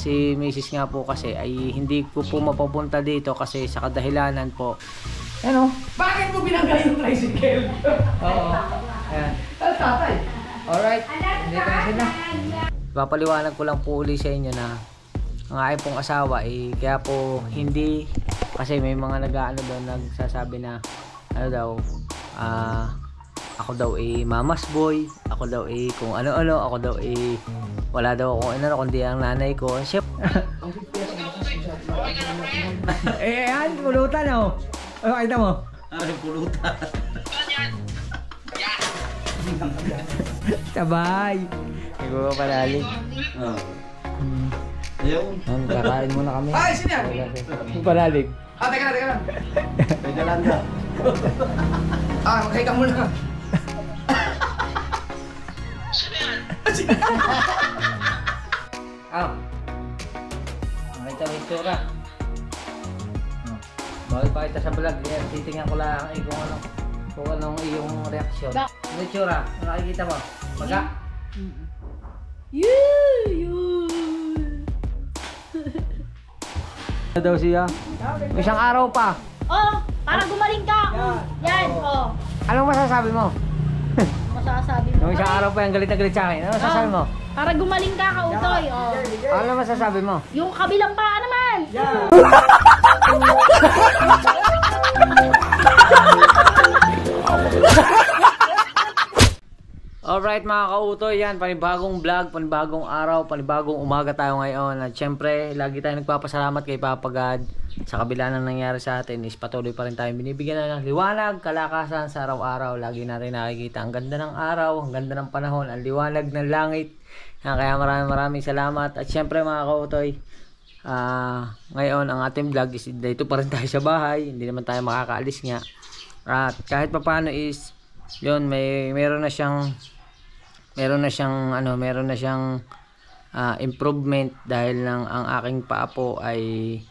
Si Mrs. nga po kasi ay hindi ko po mapapunta dito kasi sa kadahilanan po. Ano? Bakit mo binangga yung tricycle? Oo. Ayan. Tatay. Alright. Dito na sila. Papaliwanag ko lang po uli sa inyo na ang aking pong asawa eh kaya po hindi kasi may mga nag-aano doon nagsasabi na ano daw ako daw eh mama's boy, ako daw eh kung ano-ano, ako daw eh wala daw akong ano kundi ang nanay ko. Chef. Ayan, pulutan oh. Ano kita mo? Ano pulutan? Sabay. Hindi ko palalig. Ayaw. Kakain muna kami. Ay, sino yan? Yung palalig. Teka lang. Teka lang ka. Magkaya ka muna. Sino yan? Makita mo yung tsura. Bawal pa kita sa vlog. Titingnan ko lang kung anong iyong reaksyon. Ano yung tsura? Ano nakikita mo? Maga? Ano daw siya? Isang araw pa. Oh, para gumaling ka. Yan, oh. Anong masasabi mo? Masasabi mo. Nung isang araw pa yung galit na galit sa akin. Ano masasabi mo? Para gumaling ka, kautoy, oh. Ano masasabi mo? Yung kabilang paa naman. Alright mga kautoy, yan, panibagong vlog, panibagong araw, panibagong umaga tayo ngayon. At syempre, lagi tayo nagpapasalamat kay Papa God. Sa kabila ng nangyari sa atin is patuloy pa rin tayo binibigyan ng liwanag, kalakasan sa araw-araw. Lagi natin nakikita ang ganda ng araw, ang ganda ng panahon, ang liwanag ng langit. Kaya maraming salamat. At syempre mga kautoy, ngayon ang ating vlog is dito pa rin tayo sa bahay. Hindi naman tayo makakaalis nga. At kahit papaano is, yun, meron na siyang improvement dahil lang ang aking paa po ay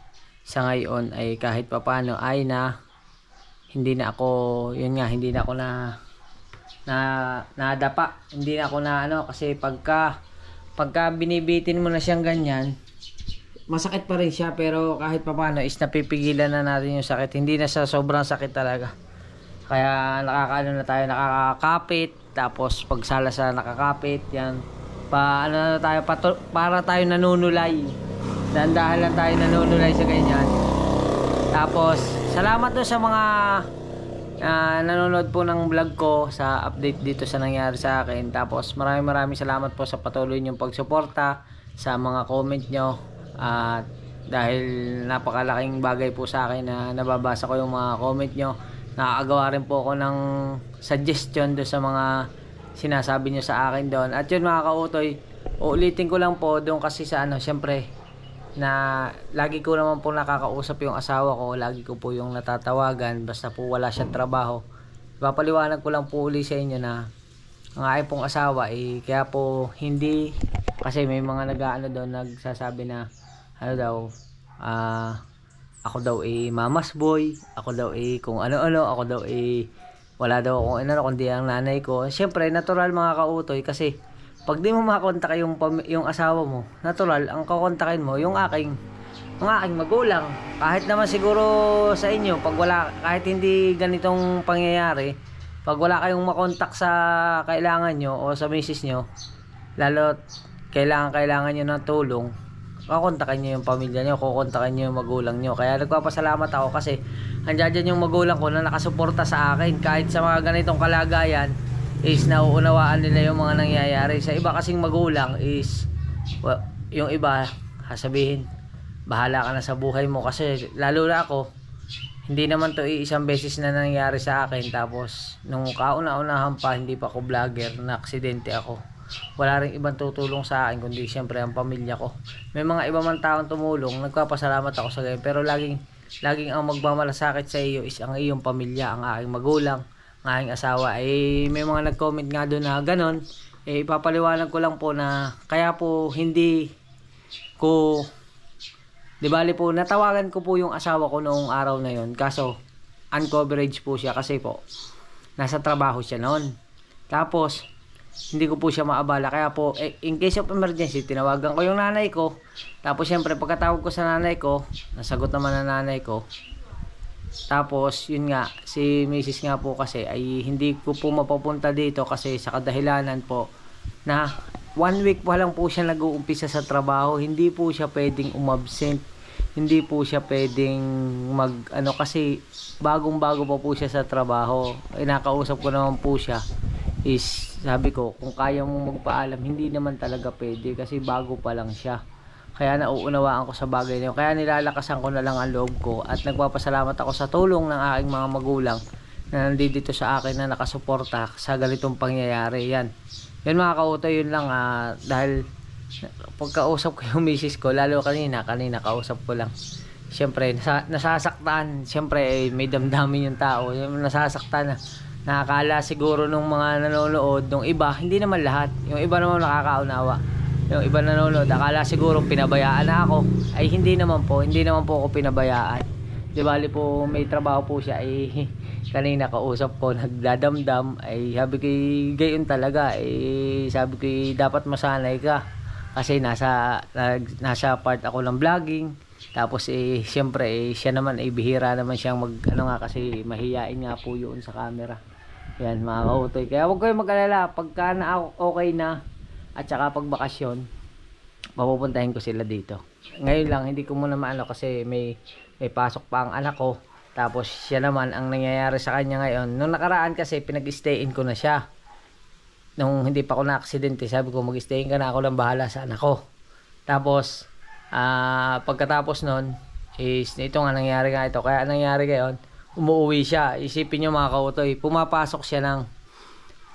sa ngayon ay kahit papaano ay hindi na ako nadapa, hindi na ako kasi pagka binibitin mo na siyang ganyan masakit pa rin siya, pero kahit papaano is napipigilan na natin yung sakit, hindi na sa sobrang sakit talaga. Kaya nakakakapit, tapos pagsala sa nakakapit, yan. Para tayo nanunulay. Dahan-dahan lang tayo nanunulay sa ganyan. Tapos, salamat doon sa mga nanonood po ng vlog ko sa update dito sa nangyari sa akin. Tapos, maraming salamat po sa patuloy niyong pagsuporta, sa mga comment nyo. At dahil napakalaking bagay po sa akin na nababasa ko yung mga comment nyo. Nakakagawa rin po ako ng suggestion doon sa mga sinasabi nyo sa akin doon. At yun mga kautoy, uulitin ko lang po doon kasi sa syempre na lagi ko naman po nakakausap yung asawa ko, lagi ko po yung natatawagan basta po wala siyang trabaho. Ipapaliwanag ko lang po uli sa inyo na ang aking pong asawa kaya po hindi, kasi may mga doon nagsasabi na ako daw mama's boy, ako daw kung ano-ano, ako daw wala daw akong ano kundi ang nanay ko. Siyempre natural mga kautoy, kasi pag di mo makakontak yung asawa mo, natural ang kukontakin mo yung aking magulang. Kahit naman siguro sa inyo, pag wala, kahit hindi ganitong pangyayari, pag wala kayong makontak sa kailangan nyo o sa misis nyo, lalo kailangan nyo ng tulong, kukontakin nyo yung pamilya nyo, kukontakin nyo yung magulang nyo. Kaya nagpapasalamat ako kasi andyan yung magulang ko na nakasuporta sa akin. Kahit sa mga ganitong kalagayan is nauunawaan nila yung mga nangyayari. Sa iba kasing magulang is yung iba sasabihin, bahala ka na sa buhay mo. Kasi lalo na ako, hindi naman to isang beses na nangyari sa akin. Tapos nung kauna-unahan pa, hindi pa ako vlogger, na aksidente ako. Wala ring ibang tutulong sa akin kundi siyempre ang pamilya ko. May mga iba man taong tumulong, nagpapasalamat ako sa ganyan, pero laging ang magmamalasakit sa iyo is ang iyong pamilya, ang aking magulang, ang aking asawa. May mga nag-comment nga doon na ganon. Ipapaliwanag ko lang po na kaya po hindi ko, di bali po natawagan ko po yung asawa ko noong araw na yon, kaso uncoverage po siya kasi po nasa trabaho siya noon. Tapos hindi ko po siya maabala. Kaya po, in case of emergency, tinawagan ko yung nanay ko. Tapos syempre, pagkatawag ko sa nanay ko, nasagot naman ng nanay ko. Tapos, yun nga, si Mrs. nga po kasi ay hindi ko po mapapunta dito kasi sa kadahilanan po na 1 week pa lang po siya nag-uumpisa sa trabaho. Hindi po siya pwedeng umabsent. Hindi po siya pwedeng kasi bagong-bago pa po siya sa trabaho. Nakausap ko naman po siya. Sabi ko, kung kaya mo magpaalam, hindi naman talaga pwede kasi bago pa lang siya. Kaya nauunawaan ko sa bagay niyo. Kaya nilalakasan ko na lang ang loob ko at nagpapasalamat ako sa tulong ng aking mga magulang na nandito sa akin na nakasuporta sa ganitong pangyayari. Yan mga kautoy, yun lang dahil pagkausap ko yung misis ko, lalo kanina kausap ko lang. Siyempre, nasasaktan. Siyempre, may damdamin yung tao. Nasasaktan na. Nakakala siguro nung mga nanonood, nung iba, hindi naman lahat. Yung iba naman nakakaunawa. Yung iba nanonood, akala siguro pinabayaan na ako. Ay, hindi naman po ako pinabayaan. Di bali po, may trabaho po siya. Kanina kausap ko, nagdadamdam. Ay, sabi ko, gayon talaga. Sabi ko, dapat masanay ka. Kasi nasa part ako ng vlogging. Tapos siyempre siya naman bihira naman siyang kasi mahiyain nga po yun sa camera. Yan mga kautoy. Kaya huwag kayong mag-alala, pagka okay na at saka pag bakasyon, papupuntahin ko sila dito. Ngayon lang hindi ko muna maano kasi may pasok pa ang anak ko. Tapos siya naman, ang nangyayari sa kanya ngayon, nung nakaraan kasi pinag-stayin ko na siya. Nung hindi pa ako na-aksidente, sabi ko mag-stayin ka na, ako lang bahala sa anak ko. Tapos pagkatapos nun ito nga nangyari nga ito. Kaya nangyari ngayon, umuwi siya. Isipin nyo mga kautoy, pumapasok siya ng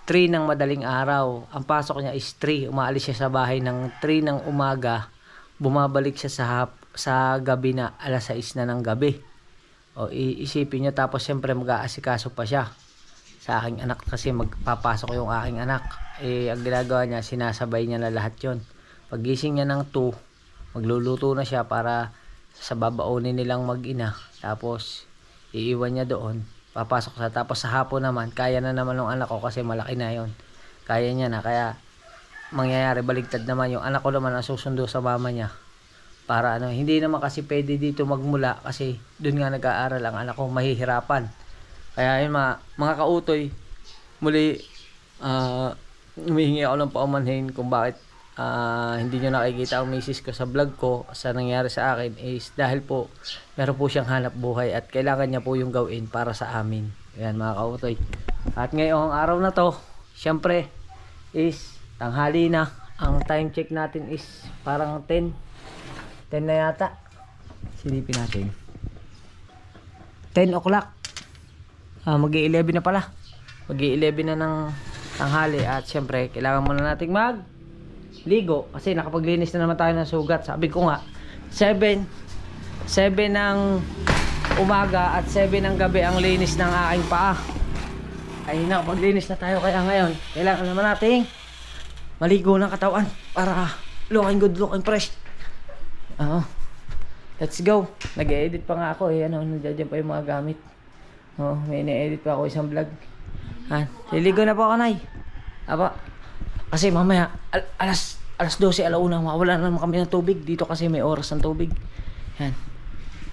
3 ng madaling araw. Ang pasok niya is 3. Umaalis siya sa bahay ng 3 ng umaga. Bumabalik siya sa gabi na alas 6 na ng gabi. O isipin nyo, tapos siyempre mag-aasikaso pa siya sa aking anak kasi magpapasok yung aking anak. Ang ginagawa niya, sinasabay niya na lahat yon. Pagising niya ng 2, magluluto na siya para sa babaonin nilang mag-ina. Tapos iiwan niya doon, papasok siya. Tapos sa hapon naman, kaya na naman ng anak ko kasi malaki na yon. Kaya niya na, kaya mangyayari baligtad naman, yung anak ko naman ang susundo sa mama niya. Para hindi naman kasi pwede dito magmula kasi doon nga nag-aaral ang anak ko, mahihirapan. Kaya yun mga kautoy, muli humihingi ako ng paumanhin kung bakit hindi nyo nakikita ang misis ko sa vlog ko. Sa nangyari sa akin is dahil po meron po siyang hanap buhay at kailangan niya po yung gawin para sa amin. Ayan mga kautoy. At ngayong araw na to, syempre is tanghali na. Ang time check natin is parang 10 na yata. Silipin natin 10 o'clock. Mag-i-11 na pala. Mag-i-11 na ng tanghali. At syempre kailangan muna nating ligo kasi nakapaglinis na naman tayo ng sugat. Sabi ko nga 7 ng umaga at 7 ng gabi ang linis ng aking paa. Ay nakapaglinis na tayo, kaya ngayon kailangan naman nating maligo ng katawan para looking good, looking fresh. Let's go. Nag-edit pa nga ako nandiyan pa yung mga gamit. May na-edit pa ako isang vlog. Liligo na po ako, Nay. Kasi mamaya alas 12, alauna, mawala na naman kami ng tubig dito kasi may oras ng tubig. Yan.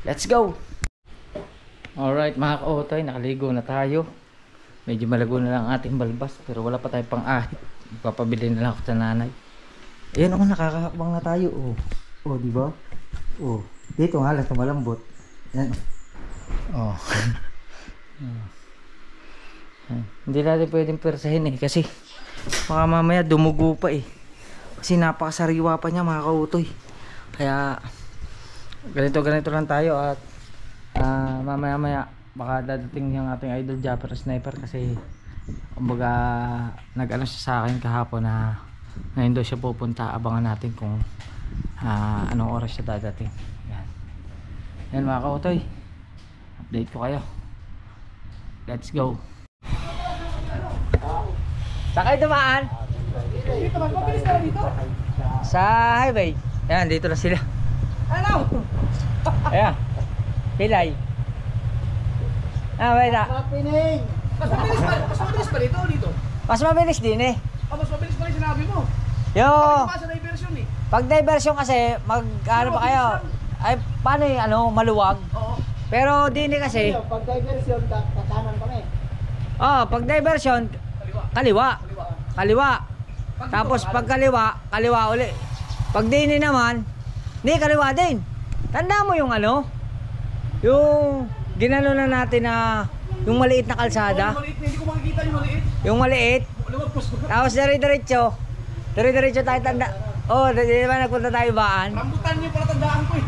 Let's go. Alright mga kautoy, nakaligo na tayo. Medyo malago na lang ang ating balbas pero wala pa tayong pang-ahit. Papabili na lang ako sa nanay. Ayan nakakakabang na tayo. Di ba? Dito nga lang malambot. Yan. Hindi natin pwedeng persahin kasi baka mamaya dumugo pa kasi napakasariwa pa niya mga kautoy. Kaya ganito lang tayo at mamaya baka dadating yung ating idol Japper Sniper kasi kumbaga nag-ano siya sa akin kahapon na ngayon daw siya pupunta. Abangan natin kung anong oras siya dadating. Yan mga kautoy, update ko kayo. Let's go. Saan kayo dumaan? Dito, magpabilis ka dito. Sa highway. Ayan, dito na sila. Ano? Ayan. Pilay. Wait na. Happening. Mas mabilis pa dito o dito? Mas mabilis din mas mabilis pa rin sinabi mo. Yo! Pa sa diversion eh. Pag diversion kasi, ano ba kayo? Ay, paano yung ano, maluwag? Oo. Pero din kasi, Pag diversion, kakanan kami. oh, pag diversion, kaliwa. Kaliwa. Tapos pag kaliwa, kaliwa uli. Pag dini naman, di kaliwa din. Tanda mo yung ano? Yung ginano na natin na yung maliit na kalsada. Maliit na, hindi ko makikita yung maliit. Yung maliit. Lumagpas ko. Tapos dire-diretso. Dire-diretso tayo tanda. Oh, di ba nagpunta tayo baan? Rambutan niyo pala tandaan ko eh.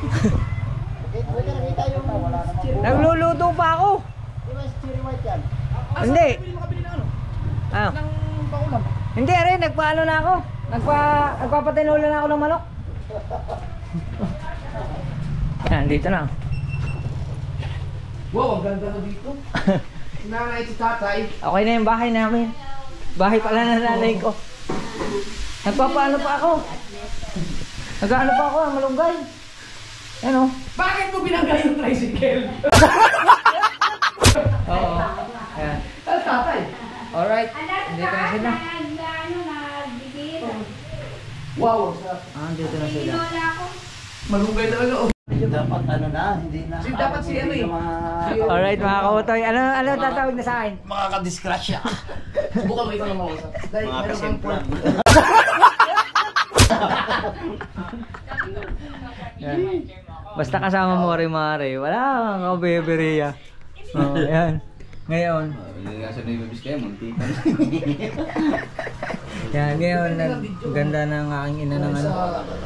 Hindi ka nakita yung cherry. Nagluluto pa ako. Di ba cherry white yan? Hindi. Makabili na ano? Ah. Ng paulam. Hindi rin, nagpaano na ako. Nagpapatinola na ako ng manok. Yan, dito na. Wow, ang ganda na dito. Nanay si tatay. Okay na yung bahay namin. Bahay pala na nanay ko. Nagpapaano pa ako. Nag-ano pa ako, malunggay. Ano? Bakit mo binagay yung tricycle? Oo. Ayan. Ano tatay? Alright, dito na sila. Wow, sa Dito na sila. malunggay talaga oh. Dapat ano na, hindi na. Dapat si ano eh. Alright mga kautoy, ano tatawag na sa akin? Makakadisgrasya. Subukan mo ikaw na mausap. Dahil Mga meron kang kasemplan. Yan. Basta kasama mo rin mare, wala kang kabebereya. Oh, yan. Ngayon. Yan, ngayon ganda ng aking ina ng ano,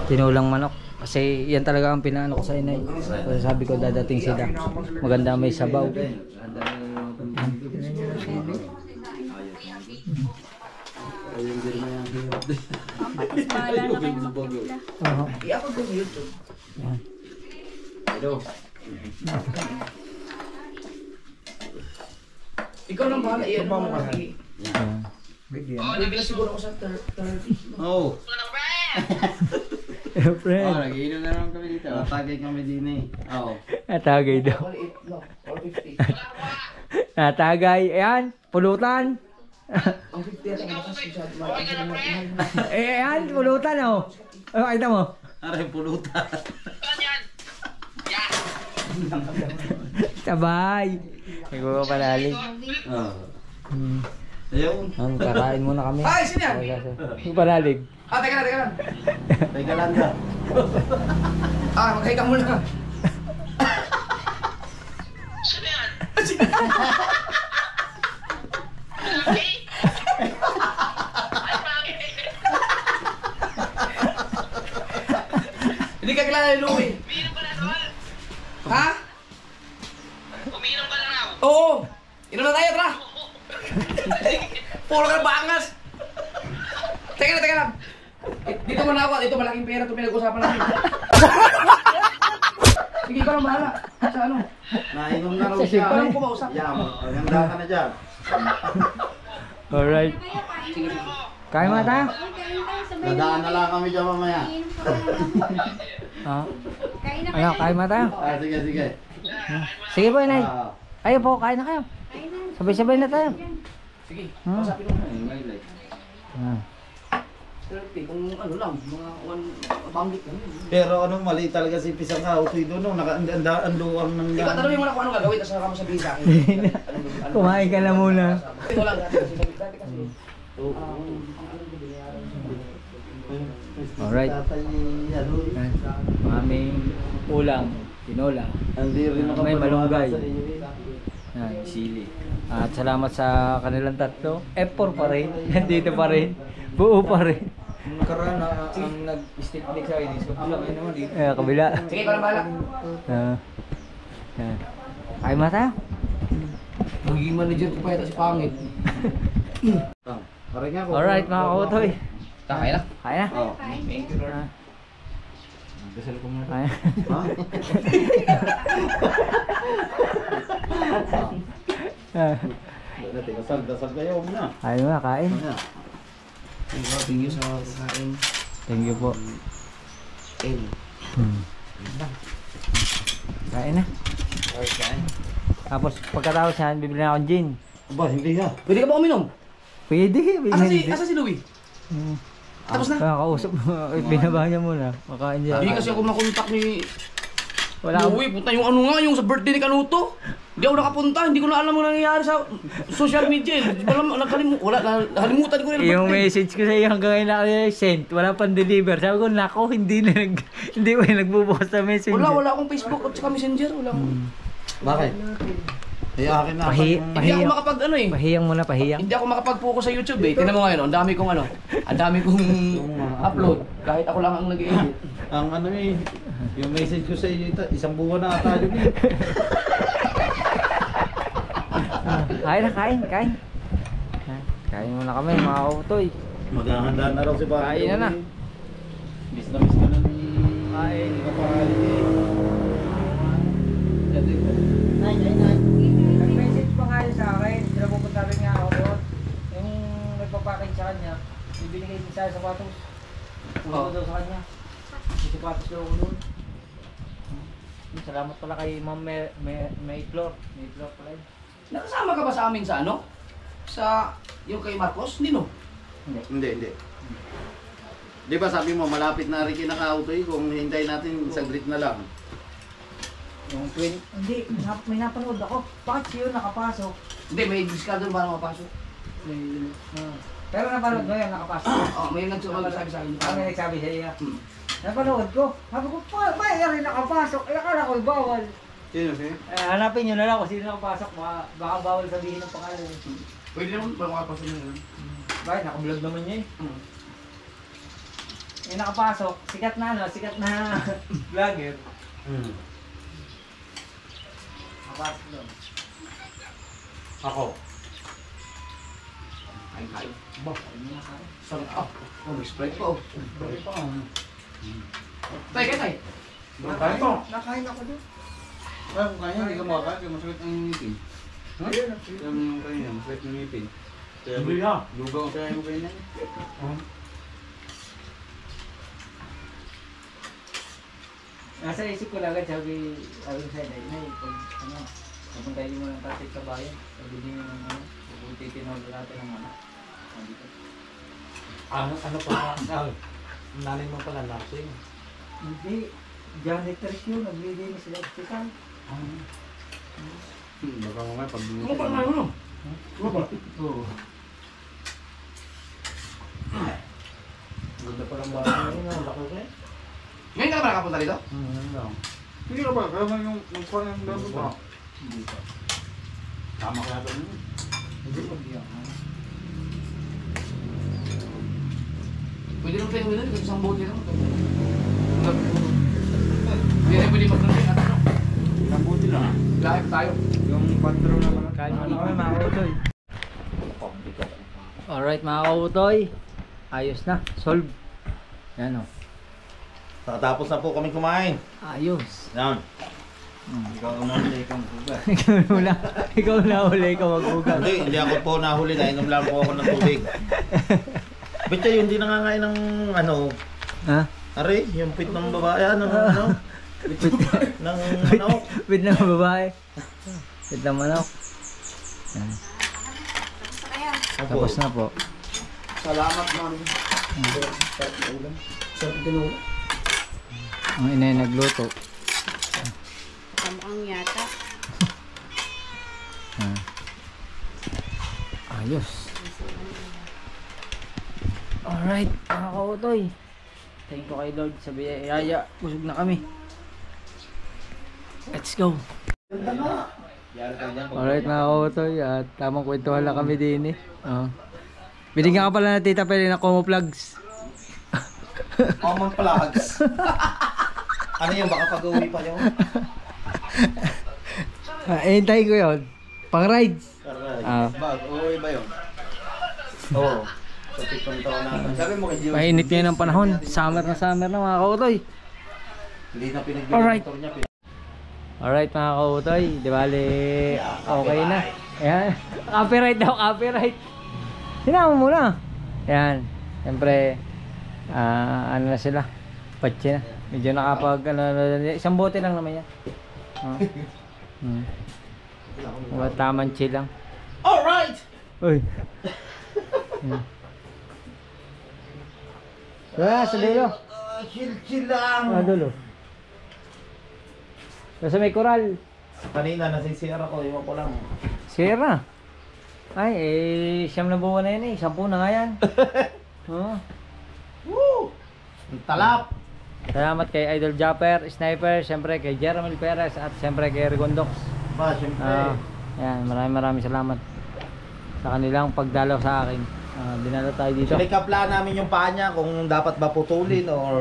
tinulang manok. Kasi yan talaga ang pinaano ko sa inay. Kasi sabi ko dadating sila. Maganda may sabaw. i-upload ko sa YouTube. Yan. Ikaw nang bahala i-ano mo kasi. Yan. Bibila siguro ako sa 30. Oo. Friend. Nagiinom na naman kami dito. Tatagay kami din eh. Oo. Natagay daw. Maliit, no? 450. Natagay. Ayan, pulutan. Ang 50 yata ang lakas masyado. Ayan, pulutan oh. Oh, kita mo. Aray, pulutan. Sabay. Ikaw ka palalig. Oo. Ayun. Kakain muna kami. Ay, sino yan? Yung palalig. Ah, teka lang. Teka lang ka. Magkay ka muna. Hindi ka kilala ni Louie. Ha? Umiinom ka na raw. Oo. Inom na tayo, tara. Puro ka bangas. Teka lang. Dito muna ako. Dito malaking pera. Ito pinag-usapan natin. Sige, ikaw lang bahala. Sa ano? Nainom na raw Sa siya. sipay. Alam ko mausap. Yan, maganda ka na dyan. Alright. Kain mo tayo? Dadaan na lang kami dyan mamaya. Ha? Ano, kain mo tayo? Sige. Sige po, inay. Ah. Ayun po, kain na kayo. Sabay-sabay na tayo. Sige, Hmm. usapin mo. Ah. 30, kung ano lang, mga banggit lang. Pero ano, mali talaga si Pisang Kautoy doon. No? Ang luwang ng... Ikaw, tanongin mo na kung anong gagawin, tapos saka mo sabihin sa akin. Kumain ka na muna. Ito lang, dati kasi. Alright. Tatay, ano, Yan. Aming ulang, tinola. hindi rin May malunggay. sa iyo eh. Yan, sili. At salamat sa kanilang tatlo. F4 pa rin. Nandito pa rin. Buo pa rin. Nung nakaraan na ang nag-stick sa akin, so lang ay naman dito. Kabila. Sige, ikaw lang bahala. Yan. Kain mo tayo? Magiging manager ko pa ito si Pangit. Parang nga, Alright mga kautoy. Kakain na. Kain na. Oh. Thank you, Lord. Ah, Dasal ko muna. kain. Ha? Dasal kayo muna. Kain mo na, kain. Thank you sa kakain. Thank you po. And Kain na. Tapos pagkatapos yan, bibili na akong gin. Ba, hindi ha. pwede ka ba uminom? Pwede. Asa si Louie? Tapos na. Kausap mo. Binaba niya muna. Makain niya. Hindi kasi ako makontak ni Wala Uy, puta yung ano nga, yung sa birthday ni Kanuto. Hindi ako nakapunta, hindi ko na alam mo nangyayari sa social media. Nakalimutan ko na yung message ko sa iyo hanggang ngayon na-send. Wala pang deliver. Sabi ko, nako, hindi ko yung nagbubukas sa messenger. Wala akong Facebook at saka Messenger. Wala akong... Bakit? Ay, akin na. Hindi ako makapag ano eh. Pahiyang muna, pahiyang. Hindi ako makapag-focus sa YouTube eh. Tingnan mo ngayon, ang dami kong upload. Kahit ako lang ang nag-edit. Ang ano eh, yung message ko sa iyo, isang buwan na ata yun eh. Kain na, kain. Kain muna kami, mga kautoy. Maghahanda na raw si Bakit. Kain na. Miss na miss ka na ni... Kain. Nag-message pa nga yun sa akin. Sila pupunta rin nga ako doon. Yung nagpapakin sa kanya, ibinigay din sa sapatos. Pumunta daw sa kanya. May sapatos daw ako doon. Salamat pala kay Ma'am May Flor. May Flor pala yun. Nakasama ka ba sa amin sa ano? Sa yung kay Marcos? Hindi no? Hindi. Di ba sabi mo, malapit na rin kinakautoy kung hintay natin saglit na lang. Yung twin. Hindi, may napanood ako. Bakit siya nakapasok? Hindi, may discount ba na mapasok? Pero napanood mo yan, nakapasok. May nagsabi sa akin. May nagsabi sa iya. Napanood ko. Sabi ko, rin nakapasok. Akala ko bawal. Sino siya? Hanapin nyo na lang kung sino nakapasok. Baka bawal sabihin ng pangalan. Pwede naman ba makapasok nyo? Bakit? Nakablog naman niya eh. Yung nakapasok, sikat na vlogger. Nakapasok doon. Ako. Kain. Ba, ano na kain? Sarap. May Sprite pa oh. Tay. Nakain ako doon. Ay, kung kanya, hindi ka makakain, kaya masakit ang ngipin. Yung kanya, masakit ang ngipin. Kaya lugaw ang kaya mo kayo na. Nasa isip ko lang agad, sabi ko sa inay, pag papuntahin mo ng tatay sa bayan, sabihin mo ng ano, kung titinawag natin ng ano. Ano pa, nanay mo pala nursing. Hindi, janitress yun, naglilinis sila sa hospital. Baka mamaya pag Ano pa naman ano? Oo. ganda pa lang bata ngayon, laki ko eh. Ngayon ka na ba nakapunta dito? Hindi ka ba, kaya man yung magkuhan ng labo ba? Hindi pa. Tama kaya ito nyo. Hindi ko diyan. Pwede naman tayo nila, isang bote lang. Hindi rin pwede mag-drink at ano. Nabuti lang. Lahat tayo. Yung patro naman. Kain mo na kami mga kautoy. Alright mga kautoy. Ayos na, solve. Yan o. Nakatapos na po kami kumain. Ayos. Yan. Ikaw na huli kang hugas. ikaw na huli, ikaw maghugas. Hindi ako po nahuli. Nainom lang po ako ng tubig. Ba't kayo hindi nangangain ng ano? Ha? Are, yung pit ng babae, ano? Ng manok. Wait na babae. Wait na manok. Yan. Tapos na po. Salamat mami. Sarap tinula. Ang inay nagluto. Kamukhang yata. Ayos. Alright, mga kautoy. Thank you kay Lord sa biyaya. Busog na kami. Let's go. Alright mga kautoy. At tamang kwentuhan lang kami din eh. Binigyan ka pala na tita pwede na Como Plugs. Common plugs. Ano yun? Baka pag-uwi pa yun. Hintayin ko yun. Pang rides. Uwi ba yun? Oo. Sa pitong taon na. Sabi mo kay Gio. Mainit ngayon ang panahon. Summer na mga kautoy. Hindi na pinagbili Alright. motor niya. Alright mga kautoy. Di bali okay na. Ayan. Copyright daw. Copyright. Sinama mo na. Ayan. Siyempre ano na sila. Patsi na. Medyo nakapag isang bote lang naman yan. Tamang chill lang. Alright! Uy. Kaya sa dulo. Chill lang. Ah, dulo. Sa may koral. Kanina nasisira ko, iwan ko lang. Sira. Ay, siyam na buwan na yan eh. 10 na nga yan. Oh. Woo! Ang talap. Salamat kay Idol Japper, Sniper, siyempre kay Jeremy Perez at siyempre kay Rigondox. Ba, syempre. Yan, maraming salamat sa kanilang pagdalaw sa akin. Dinalo tayo dito. Sinikapla namin yung paa niya kung dapat ba putulin or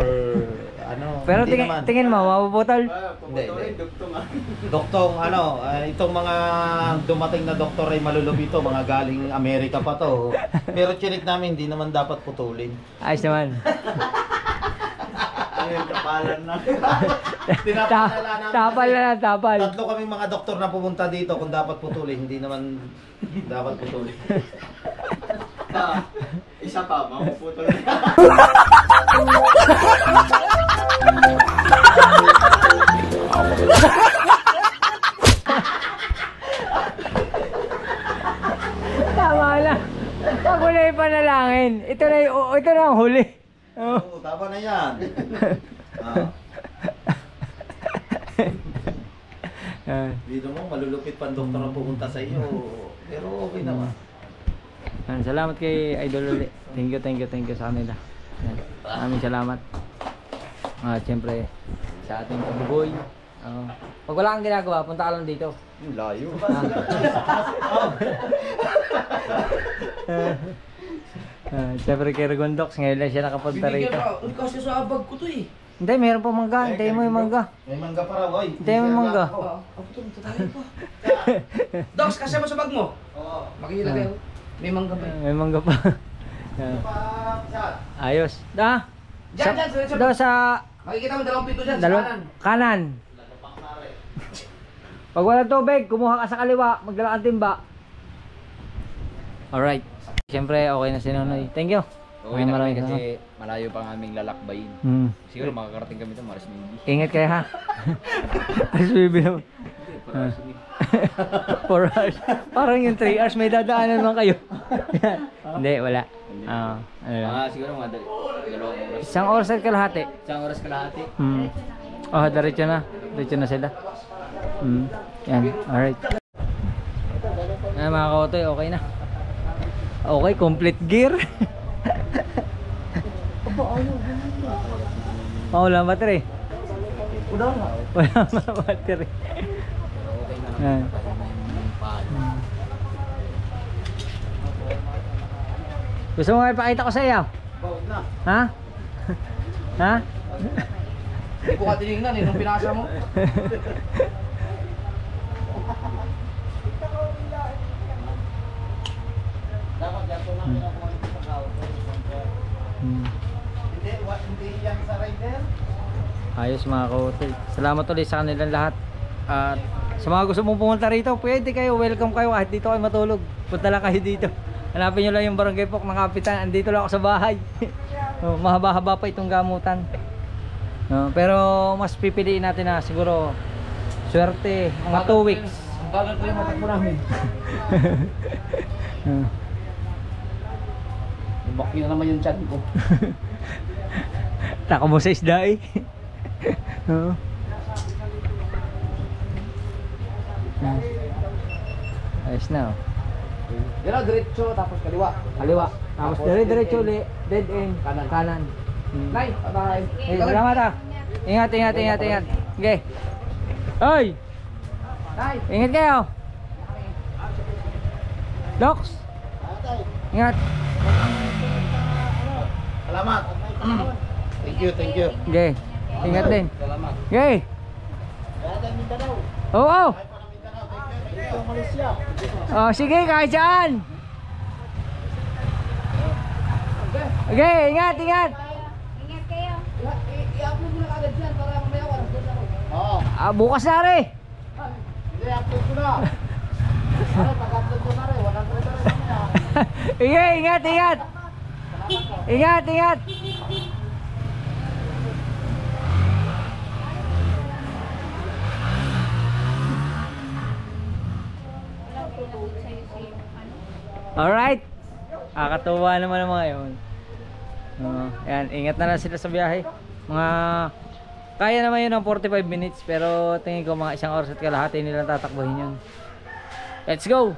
ano. Pero hindi tingin mo, mapuputol? Hindi. Doktong ano, itong mga dumating na doktor ay malulubito, mga galing Amerika pa to. Pero chinik namin, hindi naman dapat putulin. Ayos naman. Ayun, kapalan na. Tapal na lang, tapal. Tatlo kaming mga doktor na pumunta dito kung dapat putulin, hindi naman dapat putulin. Isa pa, mamuputol. Tama na. Pag wala yung panalangin, ito na ang huli. Oh. Oo, tama na yan. Dito mo, malulupit pa ang doktor ang pumunta sa iyo. Pero okay naman. Salamat kay Idol Uli. Thank you sa kanila. Maraming salamat. At siyempre sa ating kabuboy. Pag wala kang ginagawa, punta ka lang dito. Layo. Siyempre kay Rigondox, ngayon lang siya nakapunta Bibigyan rito. ka. Kasi sa abag ko to eh. Hindi, meron pa mangga. Hintayin mo yung mangga. May mangga pa raw, oy. Hintayin mo yung mangga. Ako to, tatay pa. Dox, kasi mo sa bag mo. Oo. Makikilagay ako. May mangga pa eh. May mangga pa. Ayos. Diyan, sa... Daw sa Makikita mo dalawang pinto dyan, sa dalawang kanan. kanan. Pag walang tubig, kumuha ka sa kaliwa, magdala kang timba. Alright. Siyempre, okay na si Nonoy. Thank you. Okay na kami kasi malayo pa ang aming lalakbayin. Siguro makakarating kami ito, Maris Mindi. Ingat kayo ha. Alas bibi naman. 4 hours. Parang yung 3 hours may dadaanan naman kayo. Hindi, wala. Ano lang. Siguro mga dalawang oras. 1 oras at kalahati. 1 oras kalahati. Diretso na. Diretso na sila. Yan, alright. Mga kaotoy, okay na. Okay, complete gear. Wala battery. Wala battery. Yan. Gusto mo ipakita ko sa iyo? Ha? Ha? Hindi ko ka tinignan eh, nung pinasa mo. Hindi yan sa rider. Ayos mga kaotoy. Salamat ulit sa kanilang lahat. At sa mga gusto mong pumunta rito, pwede kayo, welcome kayo kahit dito kayo matulog. Punta lang kayo dito. Hanapin nyo lang yung barangay Pok ng Kapitan. Andito lang ako sa bahay. Mahaba-haba pa itong gamutan. Pero mas pipiliin natin na siguro swerte, mga 2 weeks. Ang bagal ko yung matakbo namin. Baki na naman yung chan ko. Taka mo sa isda eh. Ayos na oh. Yan diretso, tapos kaliwa. Kaliwa. Tapos diretso ulit. Dead end. Kanan. Nay, bye-bye. Salamat ah. Ingat. Okay. Hoy! Nay. Ingat kayo. Dox. Ingat. Salamat. Thank you. Okay. Ingat din. Salamat. Okay. Oo. Oh, sige, kahit saan. Okay, ingat. Ingat kayo. I-upload mo na agad dyan para mamaya oras doon ako. Bukas na rin. Hindi, upload ko na. Pare, pag-upload ko na rin, 100 na rin mamaya. Okay, ingat. Alright. Kakatuwa naman ang mga yun. Ayan, ingat na lang sila sa biyahe. Mga kaya naman yun ng 45 minutes pero tingin ko mga 1 oras at kalahati nilang tatakbuhin yun. Let's go!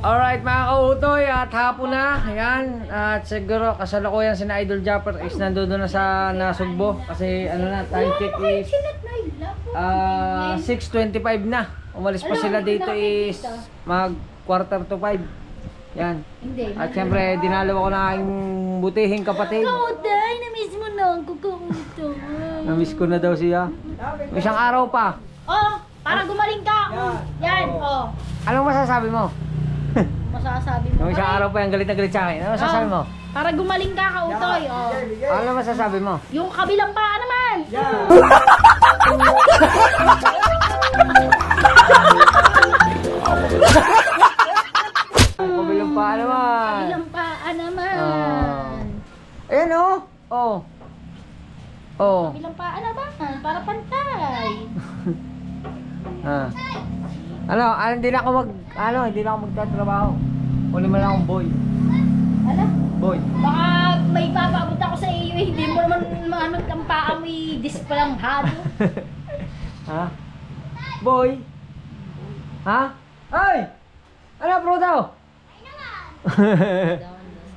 Alright mga kautoy, at hapon na. Ayan, at siguro kasalukuyan si na Idol Japper is nandun na sa Nasugbo. Kasi ano na, time check is 6:25 na. Umalis pa sila dito is mag 4:45. Yan. At syempre, dinalaw ako na aking butihing kapatid. Kautoy, na-miss mo na ako, kautoy. Namiss ko na daw siya. May isang araw pa. Oh, para gumaling ka. Yan, oh. Anong masasabi mo? Masasabi mo. Yung isang araw pa yung galit na galit sa akin. Ano masasabi mo? Para gumaling ka, kautoy. Oh. Ano masasabi mo? Yung kabilang paa naman. Kabilang pa naman. Kabilang paa naman. Ayan oh. Oh. Oh. Kabilang paa naman. Para pantay. Ah. Ano, hindi na ako magtatrabaho. Uli mo lang akong boy. Ano? Boy. Baka may papaabot ako sa iyo eh. Hindi mo naman maano ang paa mo dispalang hado. Ha? Boy. Ha? Ay! Ano bro daw?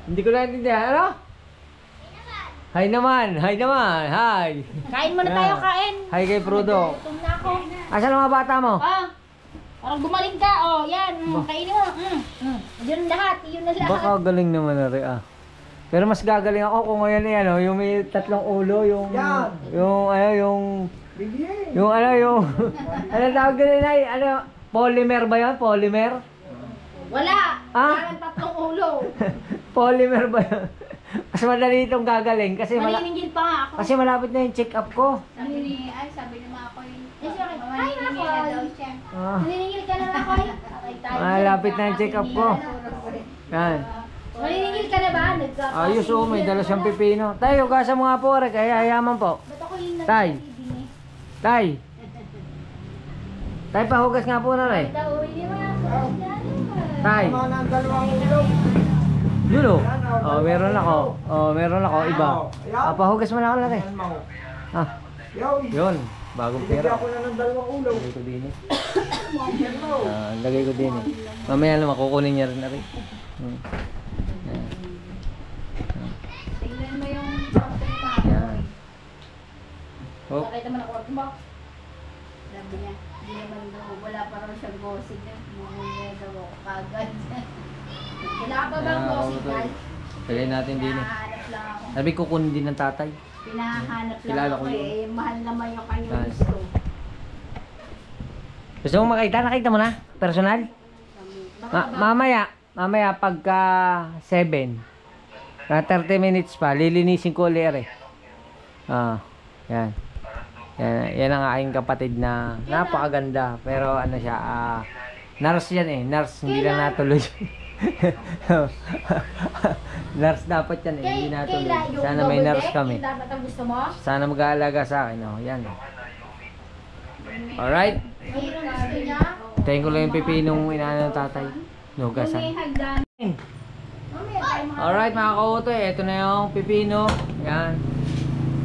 Hindi ko naintindihan. Ano? Hi naman. Hi naman. Hi. Kain muna tayo, kain. Hi kay Prudo. Gutom na ako. Asan ang mga bata mo? Ah, parang gumaling ka. Oh, yan. Kainin mo. Yun lahat. Yun na lahat. Baka galing naman na rin ah. Pero mas gagaling ako kung ngayon eh, ano, yung may 3 ulo, yung ano tawag ganun ay, ano, polymer ba yun? Polymer? Wala. Ah? Parang 3 ulo. Polymer ba yun? Mas madali itong gagaling kasi Maniningil pa nga ako. kasi malapit na yung check up ko. Sabi naman ako eh. Ay, maniningil na daw siya. Ah, Maniningil ka na ako eh. malapit na yung check up ko. Yan. Maniningil ka na ba? Ayos oh, may dala siyang pipino. Tay, ugasan mo nga po rin, kaya hayaman po. Ba't ako yung Tay. nagsisiding eh? Tay. Tay, pahugas nga po na rin. Tauwi niya mga. Tay. Yun oh. Oh, meron ako. Oh, meron ako iba. Pahugas mo na ako na rin. Ah. Yun. Bagong pera. Lagay ko din eh. Lagay ko din eh. Mamaya naman kukunin niya rin na rin. Tingnan mo yung chocolate pa. Yan. Oh. Nakita mo na kwarto mo? Sabi niya, hindi naman daw, wala pa raw siyang bossing niya. Mumulya daw ako kagad. Wala pa bang bossing guys? Lagay natin din eh. Pinahanap lang ako. Sabi kukunin din ng tatay. Pinahanap lang Kilala ako ko yun. eh. Mahal naman yung kanyang Yes. gusto. Gusto mo makita? Nakita mo na? Personal? Mamaya pagka 7 na 30 minutes pa, lilinisin ko ulit eh. Yan. Yan ang aking kapatid na napakaganda. Pero ano siya, nurse yan eh. Nurse, hindi lang natuloy. Nurse dapat yan eh, hindi natuloy. Sana may nurse kami. Dapat ang gusto mo? Sana mag-aalaga sa akin. Oh, yan. Alright. Mayroon gusto niya? Tayin ko lang yung pipinong inaano ng tatay. Nugasan. May hagdan. Mamaya tayo mga. Alright mga kautoy, ito na yung pipino. Yan.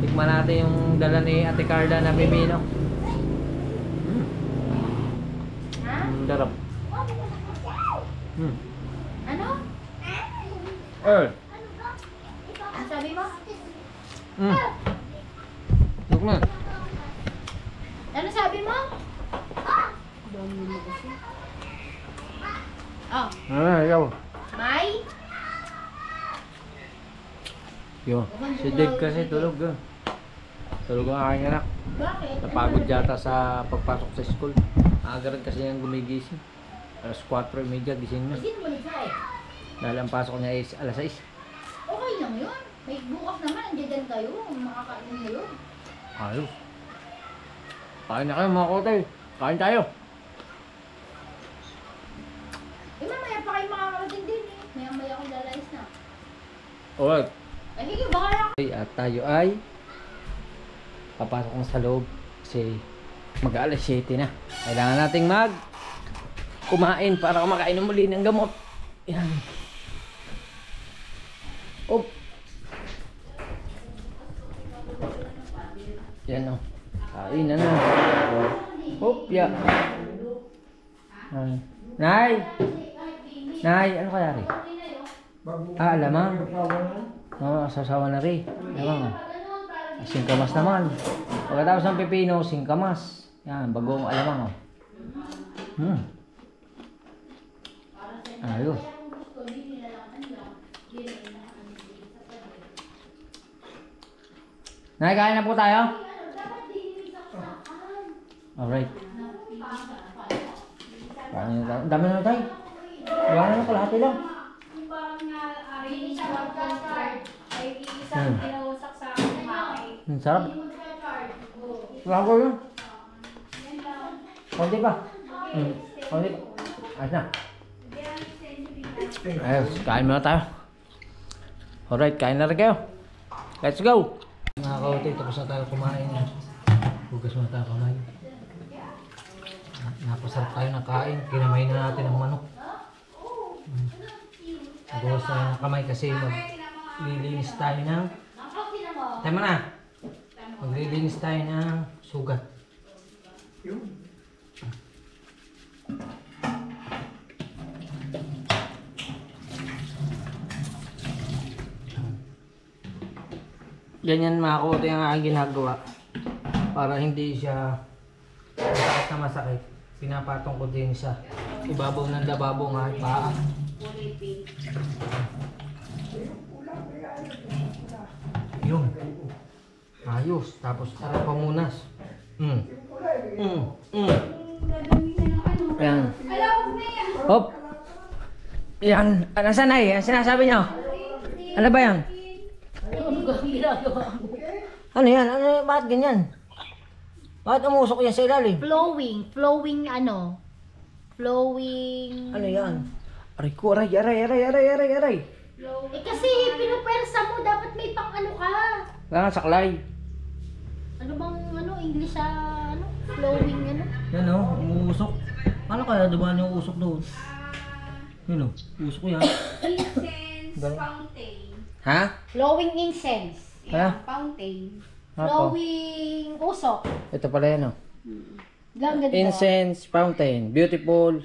Tikman natin yung dala ni Ate Carla na pipino. Ha? Darap. Ano? Ano sabi mo? Look na. Ano sabi mo? Oh, Ikaw. may? Yo, si Dave kasi tulog. Tulog ang aking anak. Bakit? Napagod yata sa pagpasok sa school. Aga rin kasi niyang gumigising. Alas 4:30 gising na. Sino balik sa eh? Dahil ang pasok niya is alas 6. Okay lang yun. May bukas naman, andyan kayo. Makakain na yun. Ayos. Kain na kayo mga kote. Kain tayo. Eh, mamaya pa kayo makakarating din eh. Maya-maya akong lalayas na. Alright. Eh, sige, baka lang. At tayo ay papasok na sa loob kasi mag-alas 7 na. Kailangan nating kumain para kumakain muli ng gamot. Yan. Oh, Yan o. Kain na na. Hop, ya. Nay! Nay, ano kaya rin? Alamang. Oo, sasawa na rin. Alamang. Singkamas naman. Pagkatapos ng pipino, singkamas. Yan, bagong alamang o. Ayos. Nay, kain na po tayo. Alright. Kain na tayo. Dami na tayo. Wala na kalahati lang. Sarap. Wala ko yun. Konti pa. Konti pa. Ayos na. Ayos, kain muna tayo. Alright, kain na rin kayo. Let's go! Mga kauti, tapos na tayo kumain. Hugas muna tayo kumain. Napasarap tayo na kain. Kinamay na natin ang manok. Hugas tayo ng kamay kasi maglilinis tayo ng... Tama na! Maglilinis tayo ng sugat. Ganyan mga kauti ang aking ginagawa para hindi siya masakit na masakit. Pinapatong ko din sa ibabaw ng lababo nga at paa. Yun. Ayos. Tapos tara pamunas. Ayan. Hop. Yan. Nasaan na eh? Ang sinasabi niyo? Ano ba yan? Ano yan? Ano, bakit ganyan? Bakit umusok yan sa ilalim? Flowing ano? Flowing... Ano yan? Aray ko, aray. Eh kasi pinupersa mo, dapat may pang ano ka. Kaya nga saklay. Ano bang ano, English sa ano? Flowing ano? Yan o, umusok. Paano kaya dumaan yung usok doon? Yun o, usok yan. Incense fountain. Ha? Flowing incense. Ha? Fountain. Apo. Flowing usok. Ito pala yan o. Lang ganito. Incense fountain, beautiful.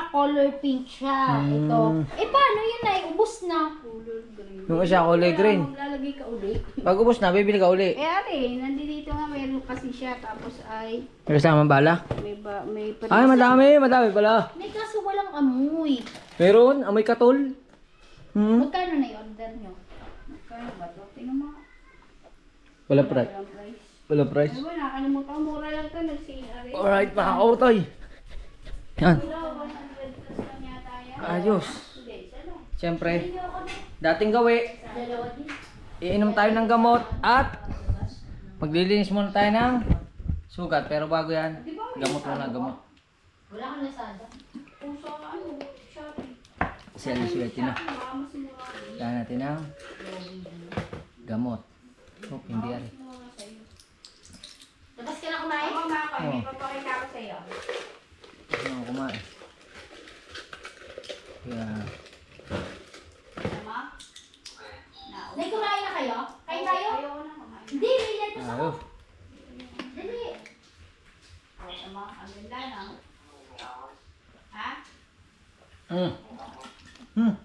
Color pink siya. Ito. Eh paano yun ay? Ubus na. Color green. Yung isa kulay green. Maglalagay ka uli. Pag ubos na, bibili ka uli. Eh ari, nandito nga mayroon kasi siya. Tapos ay May kasama bala? may Ay, madami pala. May kaso walang amoy. Meron, amoy katol. Magkano na i-order nyo? Magkano ba ito? Tingnan mo. Wala price. Walang price. Wala price. Ay wala, nakalimutan. Mura lang ito. Nag-sale ari. Alright, mga kautoy. Yan. 100 plus lang yata yan. Ayos. Hindi, isa lang. Siyempre, dating gawi, Dalawa din. iinom tayo ng gamot at maglilinis muna tayo ng sugat. Pero bago yan, gamot muna, gamot. Wala kang Lazada. Kung sa ano, Shopee. Si Alisuete na. Baka mas mura. Kaya natin ng gamot. Oh, hindi ari. Labas ka na kumain? Oo, mga Oo. may papakita ko sa'yo. Ano ako kumain? Kaya, Tama? Nay, kumain na kayo? Kain tayo? Ayoko na kumain. Hindi, may lettuce ako. ayos. Dali. Tama, ang ganda na. Ha?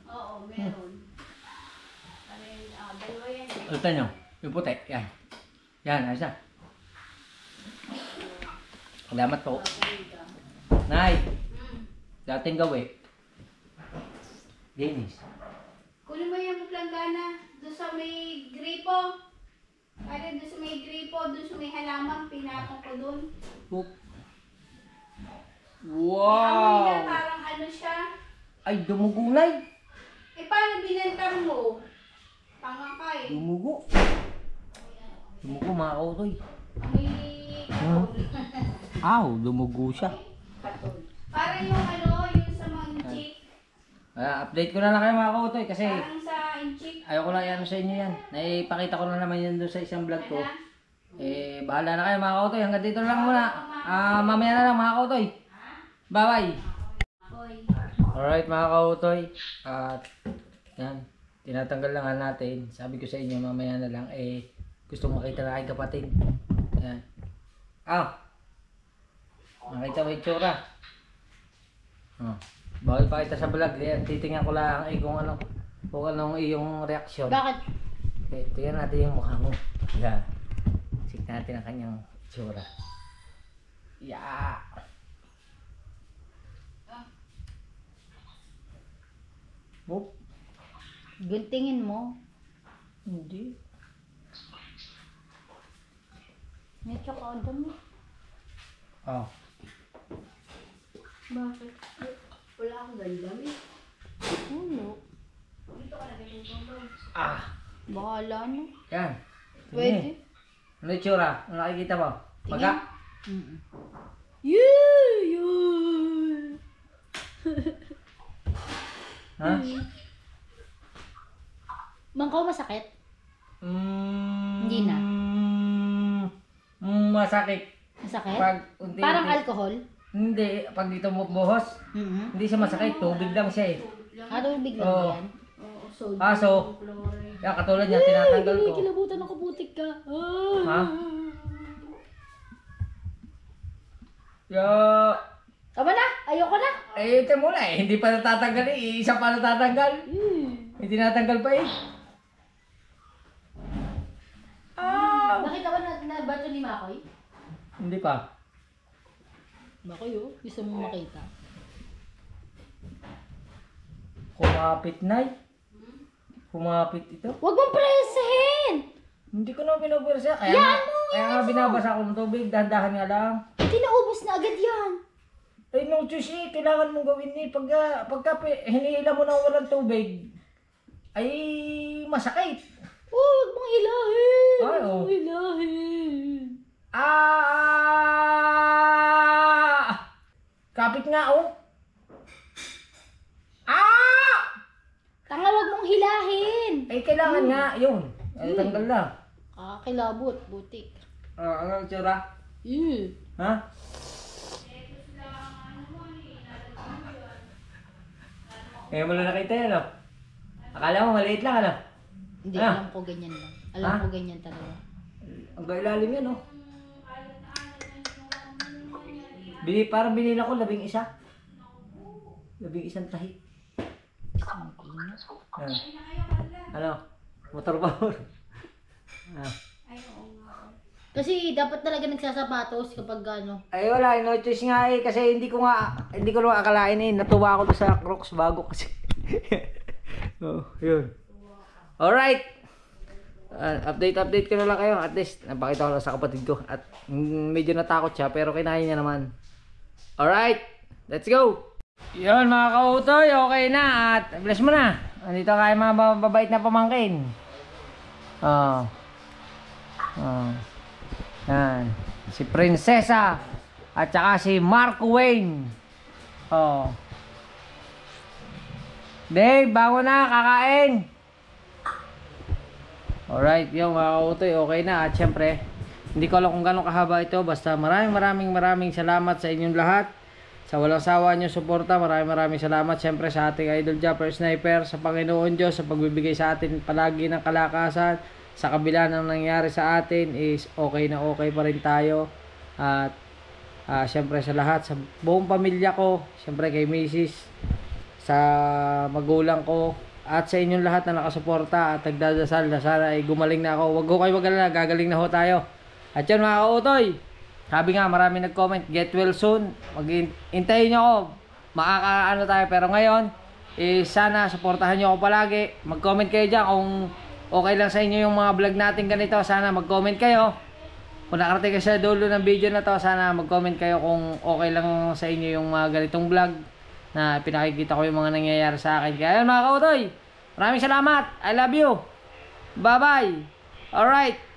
Oo, meron. Dalawa yan eh. Ulitan nyo, yung puti, yan. Yan, ayos na. Salamat po. Nay, dating gawi. Dennis. Kunin mo yung planggana doon sa may gripo. Pare doon sa may gripo, doon sa may halaman, pinatong ko doon. Oop. Amoy na Wow! parang ano siya. Ay, dumugunay. Eh paano binenta mo? Tanga ka eh. Dumugo. Dumugo mga kautoy. May Aw, dumugo siya. katol. Parang yung ano, yung sa mga inchik. Update ko na lang kayo mga kautoy kasi Parang sa inchik. ayoko lang yan sa inyo yan. Naipakita ko na naman yan doon sa isang vlog ko. Bahala na kayo mga kautoy. Hanggang dito na lang muna. Mamaya na lang mga kautoy. Bye-bye. Oy. Alright mga kautoy. At yan. Tinatanggal lang natin. Sabi ko sa inyo mamaya na lang gusto makita na aking kapatid. Yan. Nakita mo yung tsura. Bawal pa kita sa vlog. Yan, titingnan ko lang kung anong iyong reaksyon. Bakit? Okay, tingnan natin yung mukha mo. Yan. Tignan natin ang kanyang tsura. Yeah. Oop. Guntingin mo. Hindi. Medyo ka ang dami. Bakit? Wala akong gandami. Ano? Bahala na. Yan. Pwede. Ano yung tsura? Ano nakikita mo? Maga? Yun! Ha? Mangkaw masakit? Hindi na. Masakit. Masakit? Pag unti-unti. Parang alcohol? Hindi. Pag dito mo buhos, hindi siya masakit. Tubig lang siya eh. Tubig lang Oo. yan? Kaso, yan katulad niya, tinatanggal ko. Kilabutan ako, putik ka. Ha? Yo. Tama na! Ayoko na! Ito muna eh. Hindi pa natatanggal eh. Isa pa natatanggal. Hindi natanggal pa eh. Nakita ba na bato ni Makoy? Hindi pa. Makoy gusto mo makita? Kumapit na eh. Kumapit ito. Huwag mong presahin! Hindi ko na pinupwersa. Kaya Yan kaya nga binabasa ko ng tubig. Dahan-dahan nga lang. Hindi naubos na agad yan. Ay no, Diyos eh. Kailangan mong gawin eh. Pagka hinihila mo ng walang tubig, ay masakit. Huwag mong ilahin! Ay, Huwag mong ilahin! Kapit nga oh. Tanga, huwag mong hilahin! Ay kailangan nga. Yun. Ay tanggal na. Kilabot, butik. Ano ang tsura? Ha? Ngayon mo lang nakita yan, no? Akala mo maliit lang, ano? Hindi, Ah. alam ko ganyan lang. Alam ko ganyan talaga. Ang gailalim yan, no? Parang binila ko 11. 11 tahi. Ano? Motor power. Kasi dapat talaga nagsasapatos kapag ano. Ay wala, no choice nga eh. Kasi hindi ko naman akalain eh. Natuwa ako sa Crocs bago kasi. Yun. Alright. Update ko na lang kayo. At least, napakita ko lang sa kapatid ko. At medyo natakot siya, pero kinain niya naman. Alright. Let's go. Yun mga kautoy, okay na. At bless mo na. Andito kayo mga babait na pamangkin. Yan. Si Prinsesa. At saka si Mark Wayne. Dave, bago na, kakain. Alright, yung mga kautoy, okay na. At syempre, hindi ko alam kung gano'ng kahaba ito. Basta maraming salamat sa inyong lahat. Sa walang sawa nyo suporta, maraming salamat. Syempre sa ating idol Japper Sniper, sa Panginoon Diyos, sa pagbibigay sa atin palagi ng kalakasan. Sa kabila ng nangyari sa atin is okay na okay pa rin tayo. At syempre sa lahat, sa buong pamilya ko, syempre kay Mrs., sa magulang ko, at sa inyong lahat na nakasuporta at nagdadasal na sana ay gumaling na ako. Wag ko kayo mag-alala, gagaling na ho tayo. At yun mga kautoy, sabi nga marami nag-comment, get well soon. Hintayin nyo ako, makakaano tayo. Pero ngayon, sana supportahan nyo ako palagi. Mag-comment kayo dyan kung okay lang sa inyo yung mga vlog natin ganito. Sana mag-comment kayo. Kung nakarating kayo sa dulo ng video na to, sana mag-comment kayo kung okay lang sa inyo yung mga ganitong vlog na pinakikita ko yung mga nangyayari sa akin. Kaya yun mga kautoy, maraming salamat. I love you. Bye bye. Alright.